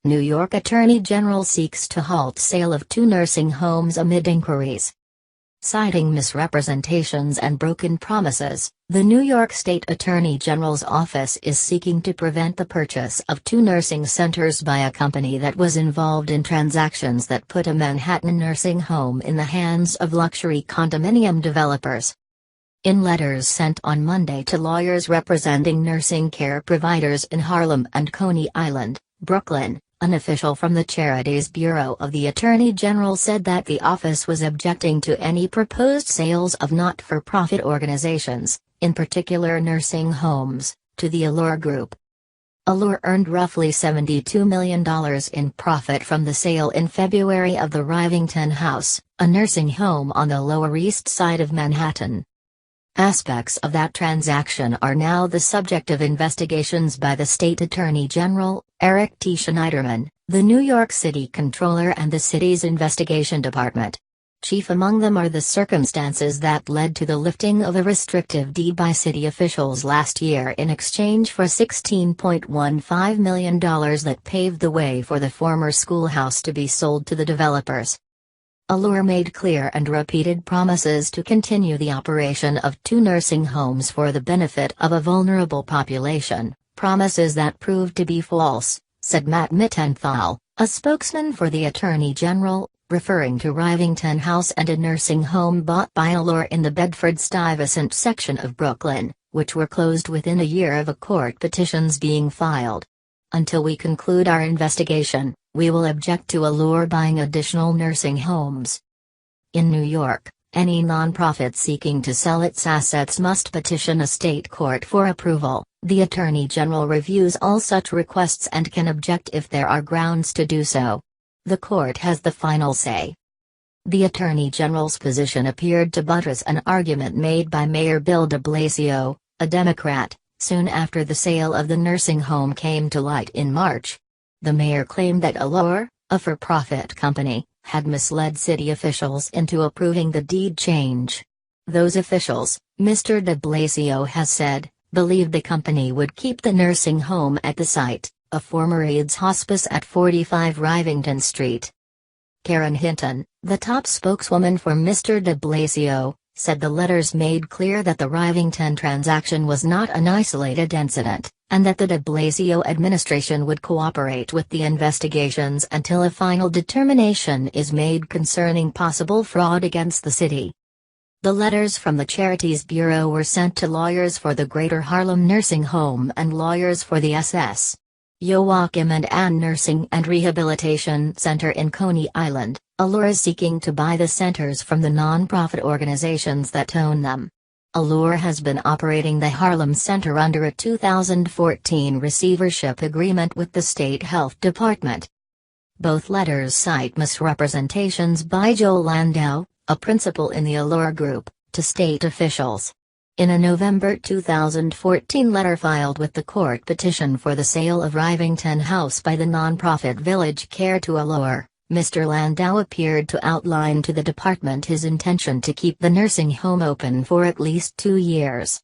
New York Attorney General seeks to halt sale of 2 nursing homes amid inquiries. Citing misrepresentations and broken promises, the New York State Attorney General's office is seeking to prevent the purchase of 2 nursing centers by a company that was involved in transactions that put a Manhattan nursing home in the hands of luxury condominium developers. In letters sent on Monday to lawyers representing nursing care providers in Harlem and Coney Island, Brooklyn, an official from the Charities Bureau of the Attorney General said that the office was objecting to any proposed sales of not-for-profit organizations, in particular nursing homes, to the Allure Group. Allure earned roughly $72 million in profit from the sale in February of the Rivington House, a nursing home on the Lower East Side of Manhattan. Aspects of that transaction are now the subject of investigations by the State Attorney General, Eric T. Schneiderman, the New York City Comptroller and the city's investigation department. Chief among them are the circumstances that led to the lifting of a restrictive deed by city officials last year in exchange for $16.15 million that paved the way for the former schoolhouse to be sold to the developers. Allure made clear and repeated promises to continue the operation of 2 nursing homes for the benefit of a vulnerable population, promises that proved to be false, said Matt Mittenthal, a spokesman for the Attorney General, referring to Rivington House and a nursing home bought by Allure in the Bedford-Stuyvesant section of Brooklyn, which were closed within a year of a court petitions being filed. Until we conclude our investigation, we will object to Allure buying additional nursing homes. In New York, any nonprofit seeking to sell its assets must petition a state court for approval. The Attorney General reviews all such requests and can object if there are grounds to do so. The court has the final say. The Attorney General's position appeared to buttress an argument made by Mayor Bill de Blasio, a Democrat, soon after the sale of the nursing home came to light in March. The mayor claimed that Allure, a for-profit company, had misled city officials into approving the deed change. Those officials, Mr. de Blasio has said, believed the company would keep the nursing home at the site, a former AIDS hospice at 45 Rivington Street. Karen Hinton, the top spokeswoman for Mr. de Blasio, said the letters made clear that the Rivington transaction was not an isolated incident, and that the de Blasio administration would cooperate with the investigations until a final determination is made concerning possible fraud against the city. The letters from the Charities Bureau were sent to lawyers for the Greater Harlem Nursing Home and lawyers for the S.S. Joachim and Ann Nursing and Rehabilitation Center in Coney Island. Allure is seeking to buy the centers from the non-profit organizations that own them. Allure has been operating the Harlem Center under a 2014 receivership agreement with the State Health Department. Both letters cite misrepresentations by Joe Landau, a principal in the Allure Group, to state officials. In a November 2014 letter filed with the court petition for the sale of Rivington House by the nonprofit Village Care to Allure, Mr. Landau appeared to outline to the department his intention to keep the nursing home open for at least 2 years.